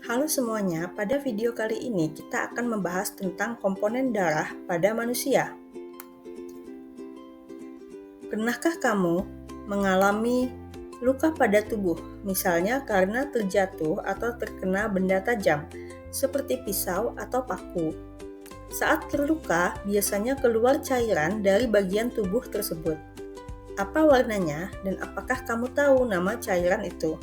Halo semuanya, pada video kali ini kita akan membahas tentang komponen darah pada manusia. Pernahkah kamu mengalami luka pada tubuh, misalnya karena terjatuh atau terkena benda tajam, seperti pisau atau paku? Saat terluka, biasanya keluar cairan dari bagian tubuh tersebut. Apa warnanya dan apakah kamu tahu nama cairan itu?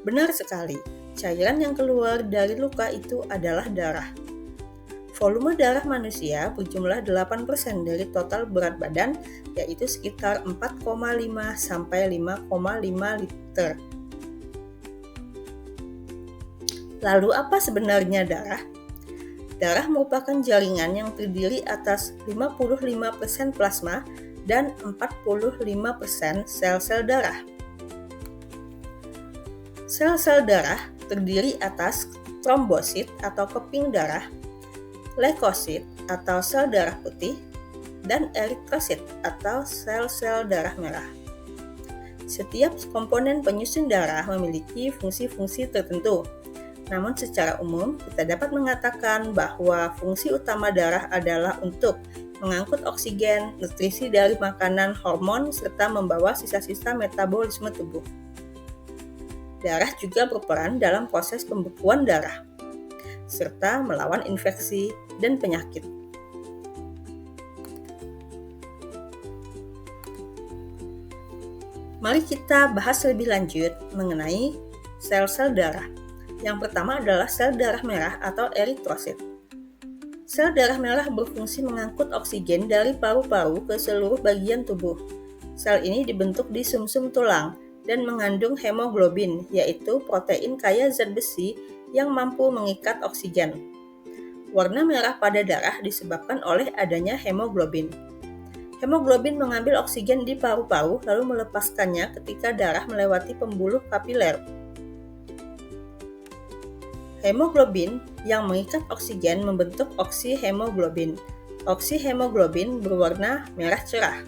Benar sekali, cairan yang keluar dari luka itu adalah darah. Volume darah manusia berjumlah 8% dari total berat badan, yaitu sekitar 4,5 sampai 5,5 liter. Lalu apa sebenarnya darah? Darah merupakan jaringan yang terdiri atas 55% plasma dan 45% sel-sel darah. Sel-sel darah terdiri atas trombosit atau keping darah, leukosit atau sel darah putih, dan eritrosit atau sel-sel darah merah. Setiap komponen penyusun darah memiliki fungsi-fungsi tertentu. Namun secara umum, kita dapat mengatakan bahwa fungsi utama darah adalah untuk mengangkut oksigen, nutrisi dari makanan, hormon, serta membawa sisa-sisa metabolisme tubuh. Darah juga berperan dalam proses pembekuan darah, serta melawan infeksi dan penyakit. Mari kita bahas lebih lanjut mengenai sel-sel darah. Yang pertama adalah sel darah merah atau eritrosit. Sel darah merah berfungsi mengangkut oksigen dari paru-paru ke seluruh bagian tubuh. Sel ini dibentuk di sumsum tulang dan mengandung hemoglobin, yaitu protein kaya zat besi yang mampu mengikat oksigen. Warna merah pada darah disebabkan oleh adanya hemoglobin. Hemoglobin mengambil oksigen di paru-paru lalu melepaskannya ketika darah melewati pembuluh kapiler. Hemoglobin yang mengikat oksigen membentuk oksihemoglobin. Oksihemoglobin berwarna merah cerah.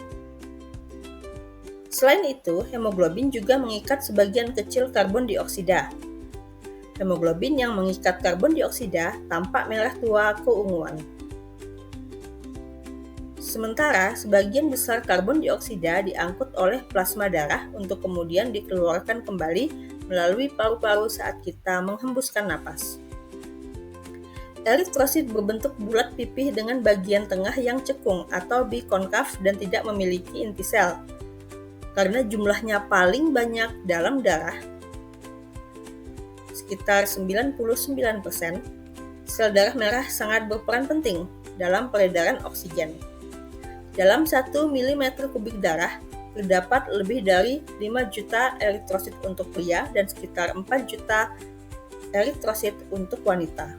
Selain itu, hemoglobin juga mengikat sebagian kecil karbon dioksida. Hemoglobin yang mengikat karbon dioksida tampak merah tua keunguan. Sementara, sebagian besar karbon dioksida diangkut oleh plasma darah untuk kemudian dikeluarkan kembali melalui paru-paru saat kita menghembuskan napas. Eritrosit berbentuk bulat pipih dengan bagian tengah yang cekung atau bikonkav dan tidak memiliki inti sel. Karena jumlahnya paling banyak dalam darah, sekitar 99%, sel darah merah sangat berperan penting dalam peredaran oksigen. Dalam 1 mm kubik darah, terdapat lebih dari 5 juta eritrosit untuk pria dan sekitar 4 juta eritrosit untuk wanita.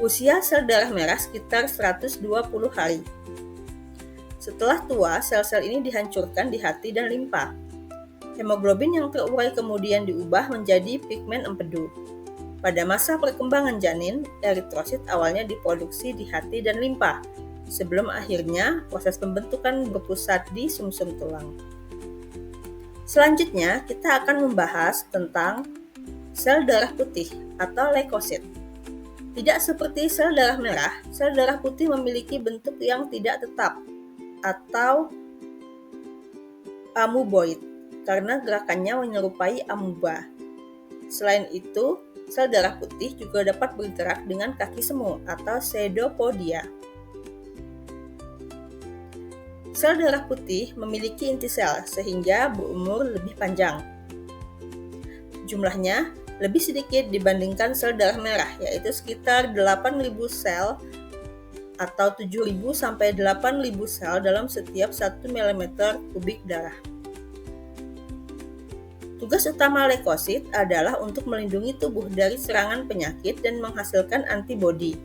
Usia sel darah merah sekitar 120 hari. Setelah tua, sel-sel ini dihancurkan di hati dan limpa. Hemoglobin yang terurai kemudian diubah menjadi pigmen empedu. Pada masa perkembangan janin, eritrosit awalnya diproduksi di hati dan limpa, sebelum akhirnya proses pembentukan berpusat di sumsum tulang. Selanjutnya, kita akan membahas tentang sel darah putih atau leukosit. Tidak seperti sel darah merah, sel darah putih memiliki bentuk yang tidak tetap atau amuboid karena gerakannya menyerupai amuba. Selain itu, sel darah putih juga dapat bergerak dengan kaki semu atau pseudopodia. Sel darah putih memiliki inti sel sehingga berumur lebih panjang. Jumlahnya lebih sedikit dibandingkan sel darah merah, yaitu sekitar 8.000 sel atau 7.000 sampai 8.000 sel dalam setiap 1 mm kubik darah. Tugas utama leukosit adalah untuk melindungi tubuh dari serangan penyakit dan menghasilkan antibodi.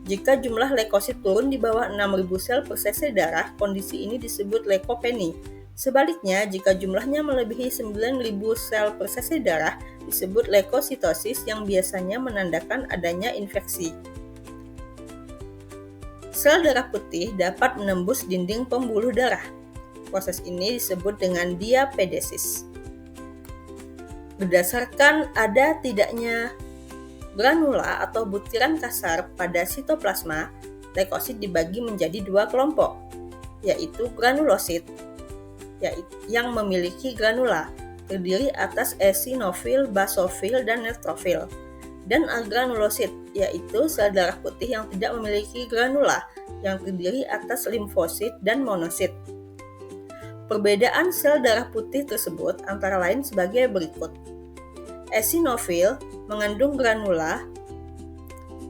Jika jumlah leukosit turun di bawah 6.000 sel per cc darah, kondisi ini disebut leukopenia. Sebaliknya, jika jumlahnya melebihi 9.000 sel per cc darah, disebut leukositosis yang biasanya menandakan adanya infeksi. Sel darah putih dapat menembus dinding pembuluh darah. Proses ini disebut dengan diapedesis. Berdasarkan ada tidaknya granula atau butiran kasar pada sitoplasma, leukosit dibagi menjadi dua kelompok, yaitu granulosit yang memiliki granula, terdiri atas eosinofil, basofil, dan neutrofil, dan agranulosit, yaitu sel darah putih yang tidak memiliki granula, yang terdiri atas limfosit dan monosit. Perbedaan sel darah putih tersebut antara lain sebagai berikut. Eosinofil mengandung granula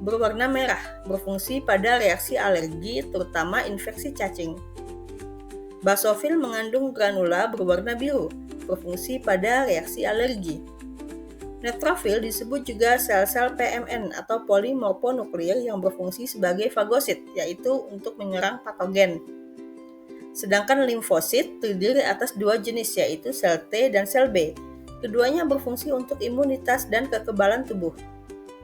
berwarna merah, berfungsi pada reaksi alergi, terutama infeksi cacing. Basofil mengandung granula berwarna biru, berfungsi pada reaksi alergi. Neutrofil disebut juga sel-sel PMN atau polimorfonuklear yang berfungsi sebagai fagosit, yaitu untuk menyerang patogen. Sedangkan limfosit terdiri atas dua jenis, yaitu sel T dan sel B. Keduanya berfungsi untuk imunitas dan kekebalan tubuh.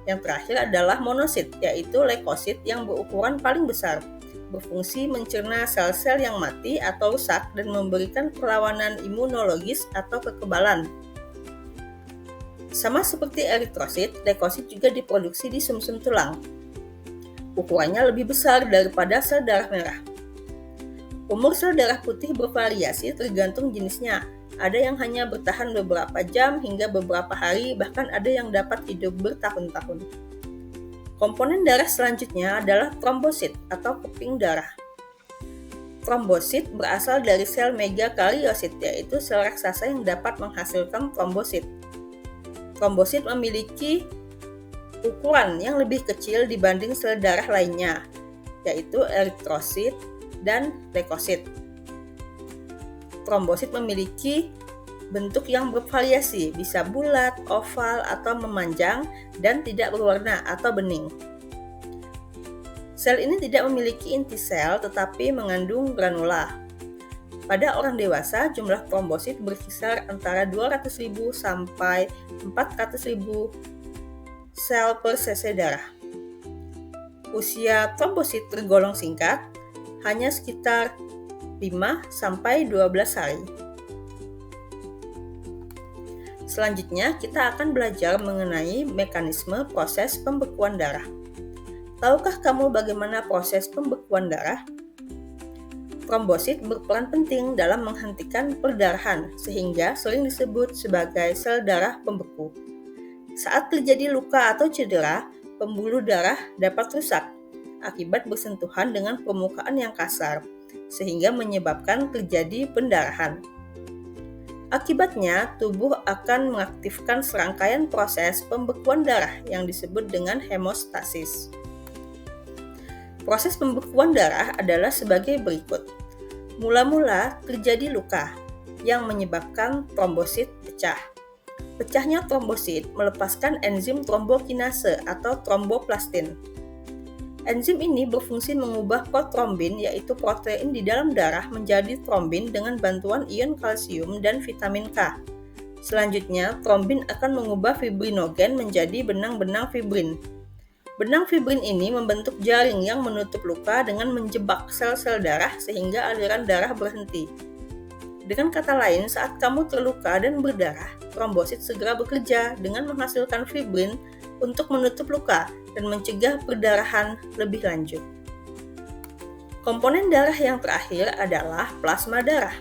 Yang terakhir adalah monosit, yaitu leukosit yang berukuran paling besar, berfungsi mencerna sel-sel yang mati atau rusak dan memberikan perlawanan imunologis atau kekebalan. Sama seperti eritrosit, leukosit juga diproduksi di sumsum tulang. Ukurannya lebih besar daripada sel darah merah. Umur sel darah putih bervariasi tergantung jenisnya. Ada yang hanya bertahan beberapa jam hingga beberapa hari, bahkan ada yang dapat hidup bertahun-tahun. Komponen darah selanjutnya adalah trombosit atau keping darah. Trombosit berasal dari sel megakariosit, yaitu sel raksasa yang dapat menghasilkan trombosit. Trombosit memiliki ukuran yang lebih kecil dibanding sel darah lainnya, yaitu eritrosit dan leukosit. Trombosit memiliki bentuk yang bervariasi, bisa bulat, oval, atau memanjang, dan tidak berwarna atau bening. Sel ini tidak memiliki inti sel tetapi mengandung granula. Pada orang dewasa, jumlah trombosit berkisar antara 200.000 sampai 400.000 sel per cc darah. Usia trombosit tergolong singkat, hanya sekitar 5-12 hari. Selanjutnya, kita akan belajar mengenai mekanisme proses pembekuan darah. Tahukah kamu bagaimana proses pembekuan darah? Trombosit berperan penting dalam menghentikan perdarahan, sehingga sering disebut sebagai sel darah pembeku. Saat terjadi luka atau cedera, pembuluh darah dapat rusak akibat bersentuhan dengan permukaan yang kasar, sehingga menyebabkan terjadi pendarahan. Akibatnya, tubuh akan mengaktifkan serangkaian proses pembekuan darah yang disebut dengan hemostasis. Proses pembekuan darah adalah sebagai berikut. Mula-mula terjadi luka yang menyebabkan trombosit pecah. Pecahnya trombosit melepaskan enzim trombokinase atau tromboplastin. Enzim ini berfungsi mengubah protrombin, yaitu protein di dalam darah, menjadi trombin dengan bantuan ion kalsium dan vitamin K. Selanjutnya, trombin akan mengubah fibrinogen menjadi benang-benang fibrin. Benang fibrin ini membentuk jaring yang menutup luka dengan menjebak sel-sel darah sehingga aliran darah berhenti. Dengan kata lain, saat kamu terluka dan berdarah, trombosit segera bekerja dengan menghasilkan fibrin untuk menutup luka dan mencegah perdarahan lebih lanjut. Komponen darah yang terakhir adalah plasma darah.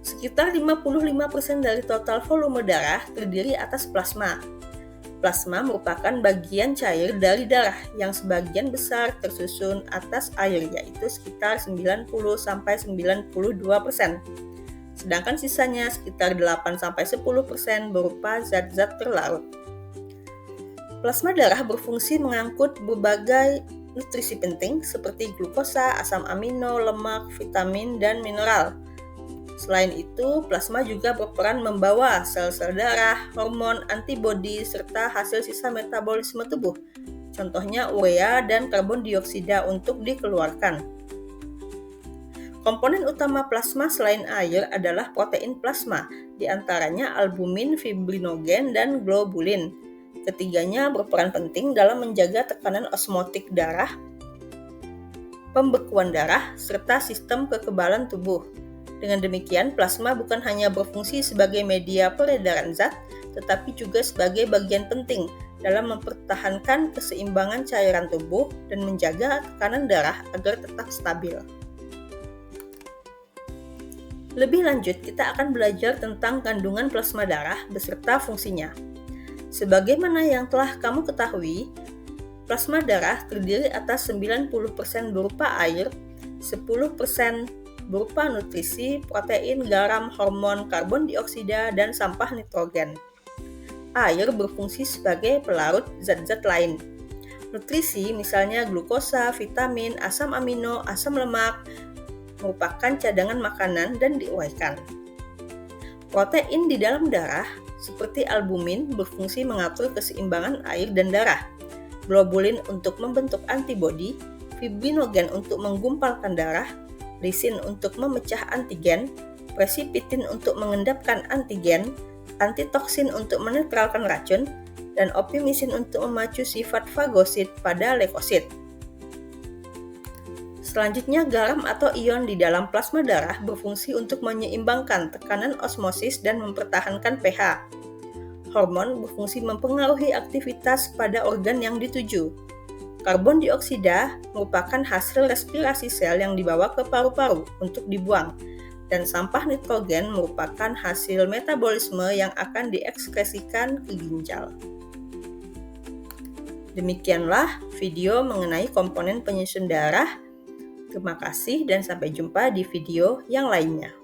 Sekitar 55% dari total volume darah terdiri atas plasma. Plasma merupakan bagian cair dari darah yang sebagian besar tersusun atas air, yaitu sekitar 90-92%. Sedangkan sisanya sekitar 8-10% berupa zat-zat terlarut. Plasma darah berfungsi mengangkut berbagai nutrisi penting seperti glukosa, asam amino, lemak, vitamin, dan mineral. Selain itu, plasma juga berperan membawa sel-sel darah, hormon, antibodi, serta hasil sisa metabolisme tubuh, contohnya urea dan karbon dioksida untuk dikeluarkan. Komponen utama plasma selain air adalah protein plasma, di antaranya albumin, fibrinogen, dan globulin. Ketiganya berperan penting dalam menjaga tekanan osmotik darah, pembekuan darah, serta sistem kekebalan tubuh. Dengan demikian, plasma bukan hanya berfungsi sebagai media peredaran zat, tetapi juga sebagai bagian penting dalam mempertahankan keseimbangan cairan tubuh dan menjaga tekanan darah agar tetap stabil. Lebih lanjut, kita akan belajar tentang kandungan plasma darah beserta fungsinya. Sebagaimana yang telah kamu ketahui, plasma darah terdiri atas 90% berupa air, 10% berupa nutrisi, protein, garam, hormon, karbon dioksida, dan sampah nitrogen. Air berfungsi sebagai pelarut zat-zat lain. Nutrisi misalnya glukosa, vitamin, asam amino, asam lemak, merupakan cadangan makanan dan diuraikan. Protein di dalam darah, seperti albumin, berfungsi mengatur keseimbangan air dan darah. Globulin untuk membentuk antibodi, fibrinogen untuk menggumpalkan darah, lisin untuk memecah antigen, presipitin untuk mengendapkan antigen, antitoksin untuk menetralkan racun, dan opimisin untuk memacu sifat fagosit pada leukosit. Selanjutnya, garam atau ion di dalam plasma darah berfungsi untuk menyeimbangkan tekanan osmosis dan mempertahankan pH. Hormon berfungsi mempengaruhi aktivitas pada organ yang dituju. Karbon dioksida merupakan hasil respirasi sel yang dibawa ke paru-paru untuk dibuang, dan sampah nitrogen merupakan hasil metabolisme yang akan diekskresikan ke ginjal. Demikianlah video mengenai komponen penyusun darah. Terima kasih dan sampai jumpa di video yang lainnya.